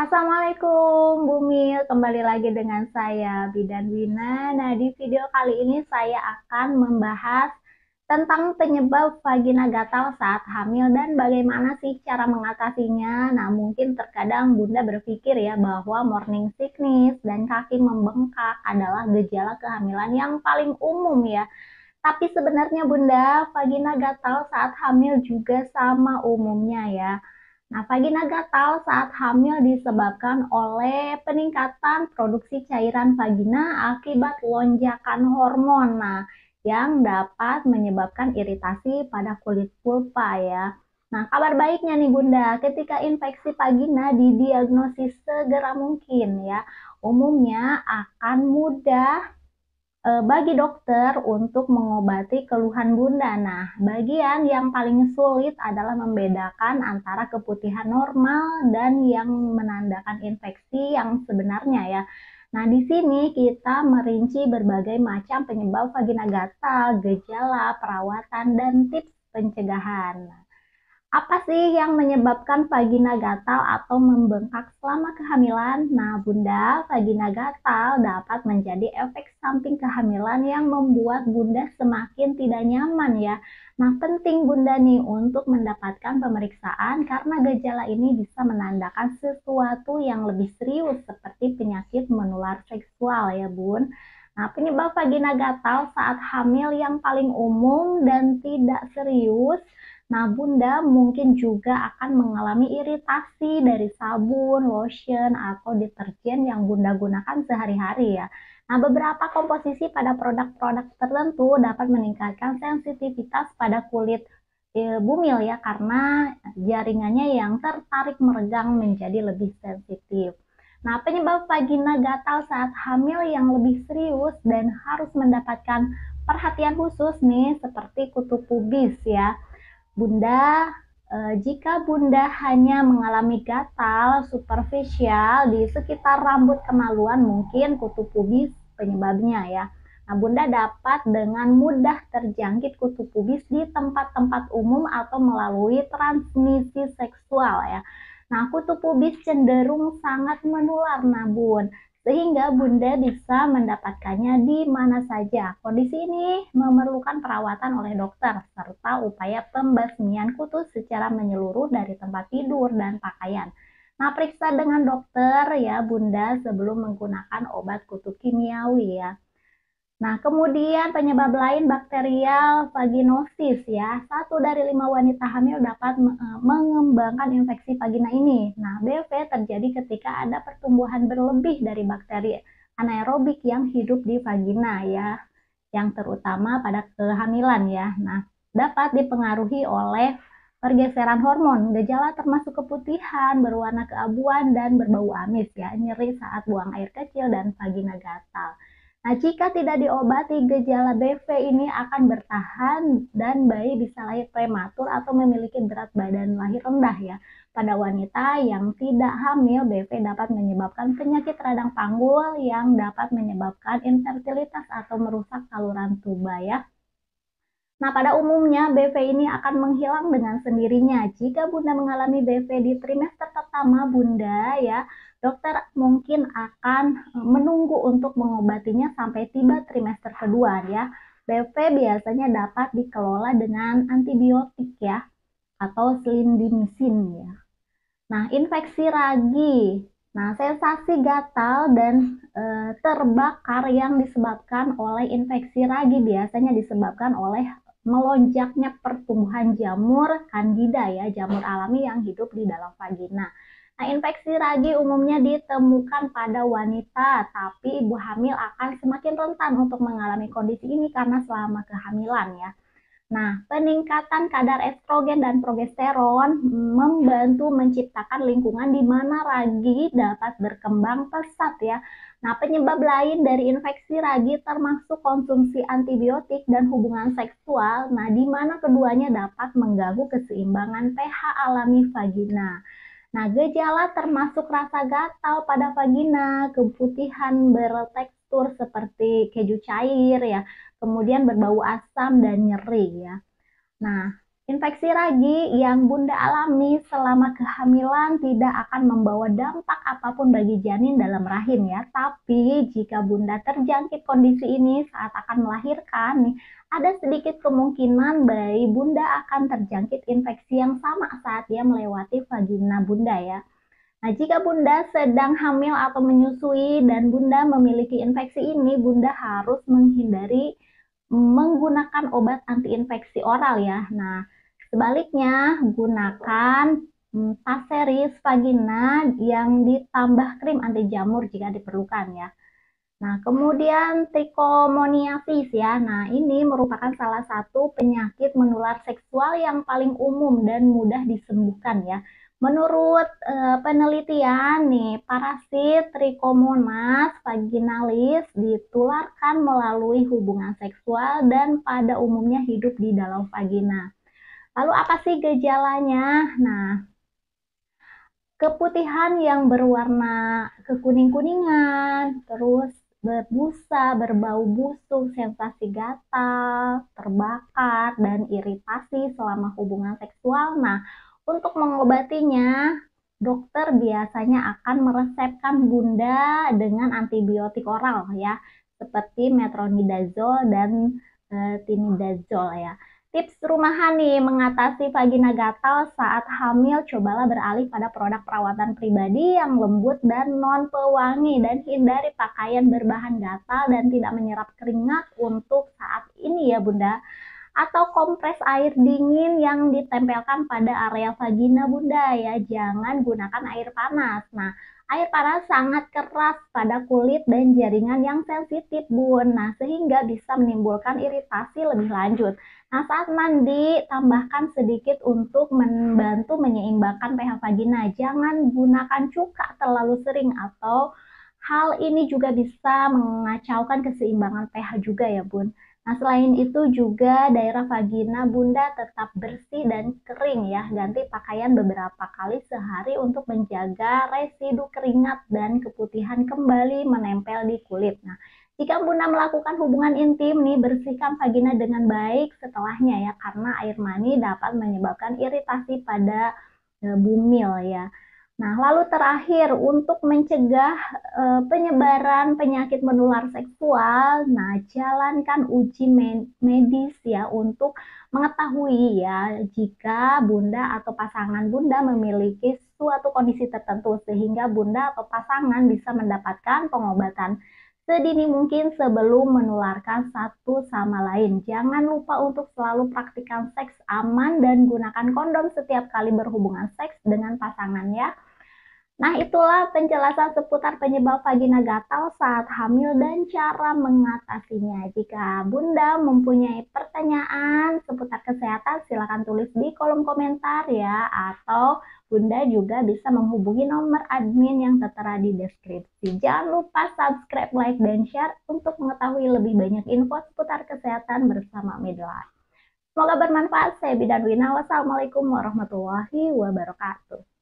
Assalamualaikum Bumil, kembali lagi dengan saya Bidan Wina. Nah, di video kali ini saya akan membahas tentang penyebab vagina gatal saat hamil dan bagaimana sih cara mengatasinya. Nah, mungkin terkadang Bunda berpikir ya bahwa morning sickness dan kaki membengkak adalah gejala kehamilan yang paling umum ya. Tapi sebenarnya Bunda, vagina gatal saat hamil juga sama umumnya ya. Nah, vagina gatal saat hamil disebabkan oleh peningkatan produksi cairan vagina akibat lonjakan hormon. Nah, yang dapat menyebabkan iritasi pada kulit vulva ya. Nah, kabar baiknya nih Bunda, ketika infeksi vagina didiagnosis segera mungkin ya, umumnya akan mudah bagi dokter untuk mengobati keluhan Bunda. Nah, bagian yang paling sulit adalah membedakan antara keputihan normal dan yang menandakan infeksi yang sebenarnya ya. Nah, di sini kita merinci berbagai macam penyebab vagina gatal, gejala, perawatan, dan tips pencegahan. Apa sih yang menyebabkan vagina gatal atau membengkak selama kehamilan? Nah, Bunda, vagina gatal dapat menjadi efek samping kehamilan yang membuat Bunda semakin tidak nyaman ya. Nah, penting Bunda nih untuk mendapatkan pemeriksaan karena gejala ini bisa menandakan sesuatu yang lebih serius seperti penyakit menular seksual ya, Bun. Nah, penyebab vagina gatal saat hamil yang paling umum dan tidak serius. Nah, Bunda mungkin juga akan mengalami iritasi dari sabun, lotion, atau deterjen yang Bunda gunakan sehari-hari ya. Nah, beberapa komposisi pada produk-produk tertentu dapat meningkatkan sensitivitas pada kulit bumil ya, karena jaringannya yang tertarik meregang menjadi lebih sensitif. Nah, penyebab vagina gatal saat hamil yang lebih serius dan harus mendapatkan perhatian khusus nih, seperti kutu pubis ya. Bunda, jika Bunda hanya mengalami gatal superficial di sekitar rambut kemaluan, mungkin kutu pubis penyebabnya ya. Nah, Bunda dapat dengan mudah terjangkit kutu pubis di tempat-tempat umum atau melalui transmisi seksual ya. Nah, kutu pubis cenderung sangat menular, nah Bun, sehingga Bunda bisa mendapatkannya di mana saja. Kondisi ini memerlukan perawatan oleh dokter serta upaya pembasmian kutu secara menyeluruh dari tempat tidur dan pakaian. Nah, periksa dengan dokter ya Bunda sebelum menggunakan obat kutu kimiawi ya. Nah, kemudian penyebab lain bakterial vaginosis ya. 1 dari 5 wanita hamil dapat mengembangkan infeksi vagina ini. Nah, BV terjadi ketika ada pertumbuhan berlebih dari bakteri anaerobik yang hidup di vagina ya, yang terutama pada kehamilan ya. Nah, dapat dipengaruhi oleh pergeseran hormon. Gejala termasuk keputihan, berwarna keabuan, dan berbau amis ya, nyeri saat buang air kecil, dan vagina gatal. Nah, jika tidak diobati, gejala BV ini akan bertahan dan bayi bisa lahir prematur atau memiliki berat badan lahir rendah ya. Pada wanita yang tidak hamil, BV dapat menyebabkan penyakit radang panggul yang dapat menyebabkan infertilitas atau merusak saluran tuba ya. Nah, pada umumnya BV ini akan menghilang dengan sendirinya. Jika Bunda mengalami BV di trimester pertama Bunda ya, dokter mungkin akan menunggu untuk mengobatinya sampai tiba trimester kedua ya. BV biasanya dapat dikelola dengan antibiotik ya, atau silindimisin ya. Nah, infeksi ragi. Nah, sensasi gatal dan terbakar yang disebabkan oleh infeksi ragi biasanya disebabkan oleh melonjaknya pertumbuhan jamur Candida ya, jamur alami yang hidup di dalam vagina. Nah, infeksi ragi umumnya ditemukan pada wanita, tapi ibu hamil akan semakin rentan untuk mengalami kondisi ini karena selama kehamilan ya. Nah, peningkatan kadar estrogen dan progesteron membantu menciptakan lingkungan di mana ragi dapat berkembang pesat ya. Nah, penyebab lain dari infeksi ragi termasuk konsumsi antibiotik dan hubungan seksual, nah di mana keduanya dapat mengganggu keseimbangan pH alami vagina. Nah, gejala termasuk rasa gatal pada vagina, keputihan bertekstur seperti keju cair ya, kemudian berbau asam dan nyeri ya. Nah, Infeksi ragi yang Bunda alami selama kehamilan tidak akan membawa dampak apapun bagi janin dalam rahim ya. Tapi jika Bunda terjangkit kondisi ini saat akan melahirkan nih, ada sedikit kemungkinan bayi Bunda akan terjangkit infeksi yang sama saat dia melewati vagina Bunda ya. Nah, jika Bunda sedang hamil atau menyusui dan Bunda memiliki infeksi ini, Bunda harus menghindari menggunakan obat antiinfeksi oral ya. Nah, sebaliknya gunakan Taseris vagina yang ditambah krim anti jamur jika diperlukan ya. Nah, kemudian trichomoniasis ya. Nah, ini merupakan salah satu penyakit menular seksual yang paling umum dan mudah disembuhkan ya. Menurut penelitian nih, parasit Trichomonas vaginalis ditularkan melalui hubungan seksual dan pada umumnya hidup di dalam vagina. Lalu apa sih gejalanya? Nah, keputihan yang berwarna kekuning-kuningan, terus berbusa, berbau busuk, sensasi gatal, terbakar, dan iritasi selama hubungan seksual. Nah, untuk mengobatinya, dokter biasanya akan meresepkan Bunda dengan antibiotik oral ya, seperti metronidazole dan tinidazole ya. Tips rumahan nih mengatasi vagina gatal saat hamil, cobalah beralih pada produk perawatan pribadi yang lembut dan non pewangi dan hindari pakaian berbahan gatal dan tidak menyerap keringat untuk saat ini ya Bunda. Atau kompres air dingin yang ditempelkan pada area vagina Bunda ya, jangan gunakan air panas. Nah, air panas sangat keras pada kulit dan jaringan yang sensitif Bun. Nah, sehingga bisa menimbulkan iritasi lebih lanjut. Nah, saat mandi, tambahkan sedikit untuk membantu menyeimbangkan pH vagina. Jangan gunakan cuka terlalu sering atau hal ini juga bisa mengacaukan keseimbangan pH juga ya Bun. Nah, selain itu juga daerah vagina Bunda tetap bersih dan kering ya. Ganti pakaian beberapa kali sehari untuk menjaga residu keringat dan keputihan kembali menempel di kulit. Nah, jika Bunda melakukan hubungan intim nih, bersihkan vagina dengan baik setelahnya ya, karena air mani dapat menyebabkan iritasi pada bumil ya. Nah, lalu terakhir untuk mencegah penyebaran penyakit menular seksual, nah jalankan uji medis ya untuk mengetahui ya jika Bunda atau pasangan Bunda memiliki suatu kondisi tertentu sehingga Bunda atau pasangan bisa mendapatkan pengobatan sedini mungkin sebelum menularkan satu sama lain. Jangan lupa untuk selalu praktikkan seks aman dan gunakan kondom setiap kali berhubungan seks dengan pasangan ya. Nah, itulah penjelasan seputar penyebab vagina gatal saat hamil dan cara mengatasinya. Jika Bunda mempunyai pertanyaan seputar kesehatan, silakan tulis di kolom komentar ya. Atau Bunda juga bisa menghubungi nomor admin yang tertera di deskripsi. Jangan lupa subscribe, like, dan share untuk mengetahui lebih banyak info seputar kesehatan bersama Midlife. Semoga bermanfaat. Saya Bidan Wina. Wassalamualaikum warahmatullahi wabarakatuh.